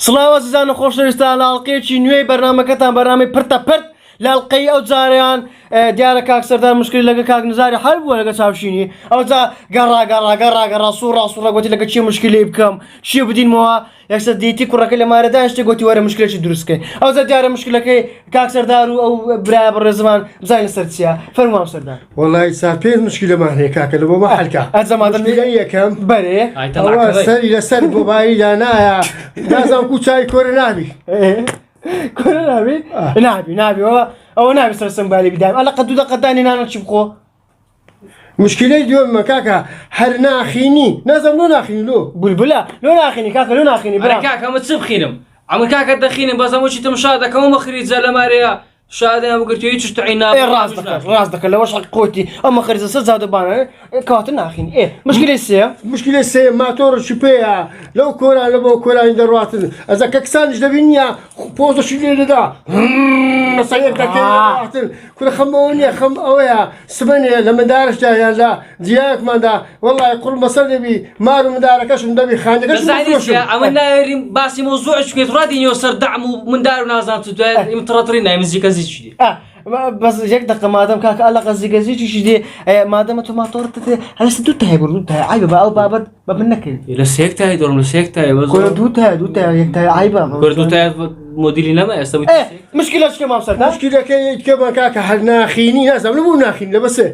سڵاو زیزان و خۆشەویستان لە ئاڵلقەیەکی نوێی بەرنامەکەتان بەرنامەی پرتە پرت لە ئەڵلقەی ئەو جاریان دیارە کاک سەردار مشکلی لەگە کاک نزاری هەر بووە لەگە چاوشینی ئەو جا گەڕا سوڕا گوتی لەگە چی مشکلی بکەم چی بدینمەوە یەکسەر دیتی کوڕەکە لە مارەدا شتێک گوتی وەرە مشکلێکی دروستکەی ئەو جا دیارە مشکلەکەی کاک سەردار و ئەو برایە بەڕێزمان بزانین لەسەر چییە فەرمووام سەردار وەڵی سا پێنج مشکلەمان هەیە کاکە لە بۆ مە حەلکە ئەجەمادەی یەکەم بەرێ ئەوە سەری لەسەر بۆباییدا نایە نازانم کو چای کۆرە نابی کۆرە نابی ئەوە نابی سەر سنبالی بدایم ئەلە قەت دوو دەقەتانی نانە چی بخۆ مشکلەی دووەمە کاکە هەر ناخینی نازانم لۆ ناخینی لۆ بولبولە لۆ ناخینی کاکە لۆ ناخینی برا کاکە ئەمە چ بخینم ئەمە کاکە دەخینم بەزەمەوەی تەماشا دەکەمەوە خریجە لە مارەیە شادیان بگرتوی هیچ شتێکی نابێ ڕاست دەکە لەوەش قۆتی ئەمە خەریزە سەر زادەبانە کەواتە ناخینی مشکلەی سێ مشکلەی سێ ماتۆڕشی پێیە لەو کۆران لە بۆ کۆرانی دەڕاتن ئەزە کە کسانیش دەبینە پۆزەشی لێ دەدا سەیەک دەکەن کورە خەمەوە نییە خەم ئەوەیە سبەنێ لە مندارشدا یان لە جیاکماندا وەڵای قوڵ مەسەر دەبی مار و مندارەکەشم دەبی خانەکەش ئەمە ناوێریم باسی مۆزوع چکێت ڕادینەوە سەر دەعم و مندار و نازان تو دوای ئیمتڕەتری نای مزیکە زیچی بەس یەک دقە مادەم کاکە ئەلقە زیگەزییشی دێ مادەمە تۆ ماتۆڕت هەست دوو تای بڕ دوو عیبە بە ئەو بابەت بە من نەکرد لە سێک تای دۆڕم لە سێک تای دوو تای یەک تای عیبە دوو تای مۆدیلی نەما ئێستا مشکلە چکە مام سەر مشکلەکەی یەکەمە کاکە هەر ناخینی نازانم لە بۆ ناخین لە بەسێ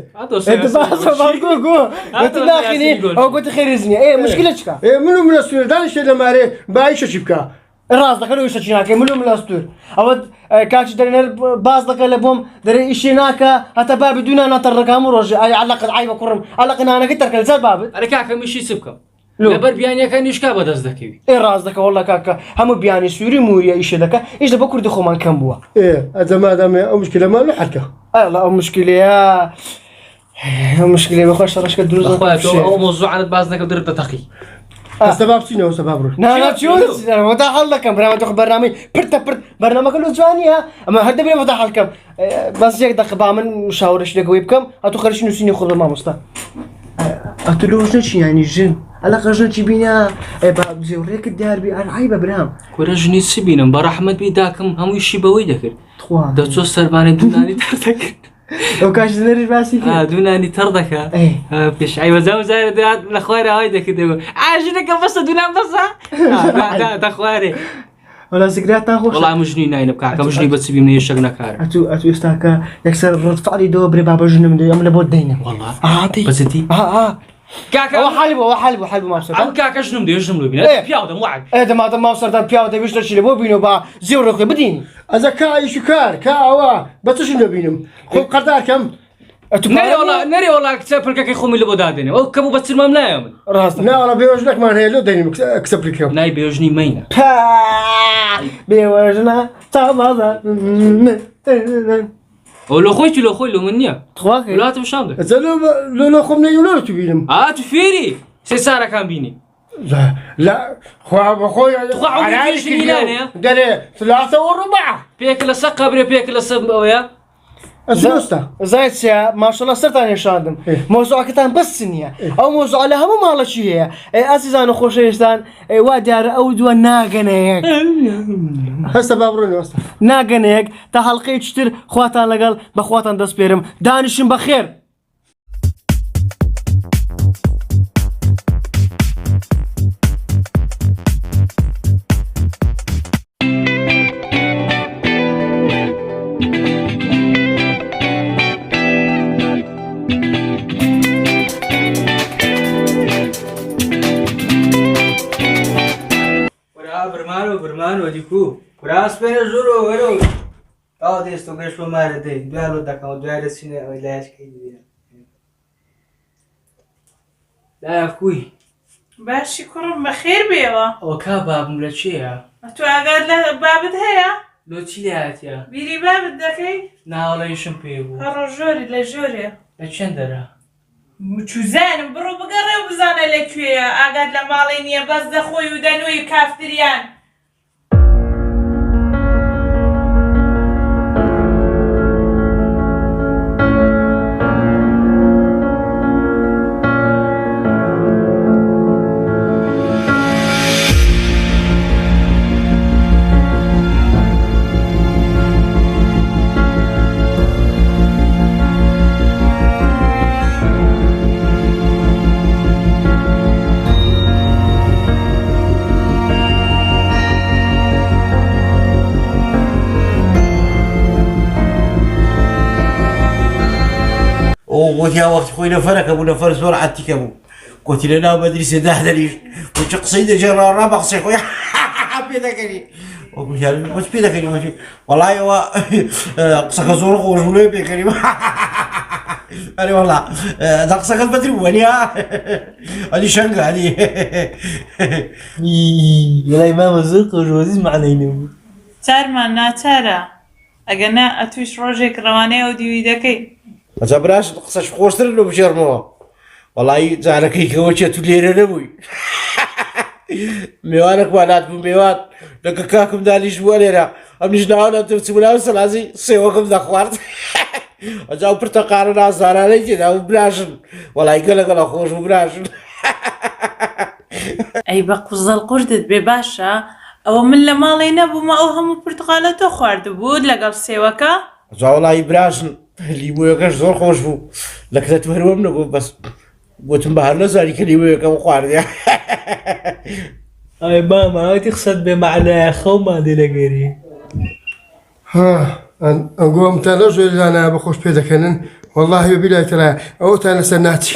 ناخینی ئەو گوتی خێریزنیە مشکلە چکە من و منە سوورە دانیشتێ لە مارێ بایشەچی بکە ڕاست دەکەن و ئیشەچی ناکەی ملو ملاستور ئەوە کاچی دەرێنەر باز دەکە لە بۆم دەرێ ئیشی ناکە هەتا بابی دوو ناناتەڕەکەم و ڕۆژێ عەلەقت عیبە کوڕم عەلەق نانەکەی تەرکە لەسەر بابت ئەرە کاکە میشی چ بکەم لەبەر بیانیەکە نیشکا بەدەست دەکەوی ڕاست دەکە وەڵا کاکە هەموو بیانی سووری موریە ئیشە دەکە ئیش لە بە کوردی خۆمان کەم بووە ئەجەمادامێ ئەو مشکلەمان لە حەلکە ئەو مشکلەیە مشکلی بەخۆش ڕشکە دروست ئەو مۆزوعانت باز دەکە درت دەتەقی سبب چینەوە سبب ڕۆ وەدا هەڵ دەکەم برامە بەرنامەی پرتە پرت بەرنامەکە لە جوانیە ئەمە هەر دەبێت وەدا هەڵکەم بەس یەک دەقە با من شاورش لەگەوەی بکەم ئەتو خەرشی نووسینی خۆ بە مامۆستا ئەتو لە ژنە چی ینی ژن ئەلە قەژن چی بینە زێوڕێکت دیاربی ئەرعای بە برام کورە ژنی چی بینم بە ڕەحمەت بی داکەم هەموویشی بەوەی دەکرد دەچۆ سەربانەی دوونانی تەر دەکرد ئەو کاش نەریش باسی دوونانی تەر دەکە پێش ئایوەزا وزارە دەات لە خوارە ئەوەی دەکردەوە ئاژنەکە بەسە دوونان بەسە دەخوارێ وەلا زیگراتان خۆش وەڵام ژنی ناینە بکاکە ژنی بەچی بیم نەیەشەک نەکارە ئەتو ئێستاکە یەکسەر ڕفعلی دەوە برێ بابە ژنم دێ ئەم لە بۆ دەینە وەڵا بەچتی کاکە ئەوە حالی بۆ مامسەر ئەم کاکە ژنم دێ ژنم لە بینە پیاو دەم وعد دەمادە مامسەردان پیاو دەویشتە چی لە بۆ بینەوە با زێوڕێ بدین ئەزە کایشی کار کا ئەوە بە چشم دەبینم خۆ قەردارکەم نەری وڵا کچە پرکەکەی خۆمی لە بۆ دادێنێ ئەو کە بوو بە چرمام نایە من ڕاست ناوەڵە بێوەژنێکمان هەیە لۆ دەینم کچە پرکەم نای بێژنی مەینە بێوەژنە تامازە ئەو لە خۆی لە خۆی لە من نییە وڵاتم شام دە لۆ خۆم نەیولۆ تو بینم تو فێری سێ سارەکان بینی لا خوا بەخۆی دەرێ ثلاثة وربع پێک لەسەر قەبرێ پێک لەسەر ئەوەیە زایدە ماشەڵە سەرتان هێشاندم مۆزوعەکەتان بەس نییە ئەو مۆزوع لە هەموو ماڵەکی هەیە ئازیزان و خۆشەویستان وا دیارە ئەو دووە ناگەنەیەک هەستە با بڕۆین وەستە ناگەنەیەک تا هەڵقەی چتر خواتان لەگەڵ بەخواتان دەست پێرم دانیشم بەخێر برمانو دیکو کراس پێ زۆرۆ وەرە ئەو دەست و گەشت بۆ مارە دەی دوالۆ دەکەمەوە دوای دەچینە ئەوەی لایشکەی دێ لایە کوی باشی کوڕم بەخێر بێەوە ئەوە کا بابم لە چێە تو ئاگات لە بابت هەیە لۆ چی لاتە بیری بابت دەکەی ناوەڵەیشم پێ بوو هەڕۆ ژۆری لە ژۆرێ لە چەندەرە چوزانم بڕۆ بگەڕێ و بزانە لەکوێیە ئاگات لە ماڵی نییە بەس دەخۆی و دەنوی کافتریان وقلت يا وقت خوي نفرك ابو نفر زور عتيك ابو قلت لنا مدرسة دهدليش وش قصيدة جرى الرابع قصي خويا بيدكني وقلت له بس بيدكني والله هو قصك زور خوش ولا بيدكني أنا والله ده قصك بدري وليا هذه شنقة هذه يلا إمام الزرق وجوزي معنا ينوم چارمان ناچارە ئەگەنا ئەتویش ڕۆژێک ڕەوانەیە و دیوی دەکەی جبراش قصش خوشتر لو بجرمو والله زاركي كوچه تليره نبوي ميوانك بالات بميوات لك كاكم داليش بوليرا امنيش ناونا تبتسمونا سلازي سيوكم دخوارت اجاو برتقالنا زاراني كده وبراشن والله يقلق خوش وبراشن ئەی بە قوزەڵ قوردت بێ باشە ئەوە من لە ماڵی نەبوومە ئەو هەموو پرتقالە تۆ خواردبوو لەگەڵ سێوەکە اجا والله يبراشن ليبويكش زور خوش بو لك تتوهروا منكم بس قلتم بهر نزاري كليبويكم وخواردي أي ماما هاي خصت بمعنى خو ما دي لقيري ها أقوم تنزل أنا بخش بيدكنن والله بلا ترى أو تانا سناتي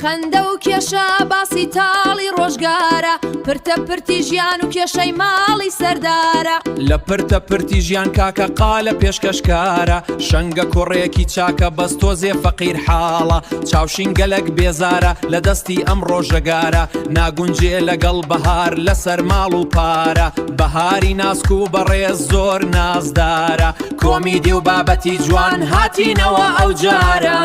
خەندە و کێشە باسی تاڵی ڕۆژگارە پرتە پرتی ژیان و کێشەی ماڵی سەردارە لە پرتە پرتی ژیان کاکە قالە پێشکەشکارە شەنگە کوڕێکی چاکە بەس تۆزێ فەقیر حاڵە چاوشین گەلک بێزارە لە دەستی ئەم ڕۆژەگارە ناگونجێ لەگەڵ بەهار لەسەر ماڵ و پارە بەهاری ناسک و بەڕێز زۆر نازدارە کۆمیدی و بابەتی جوان هاتینەوە ئەو جارە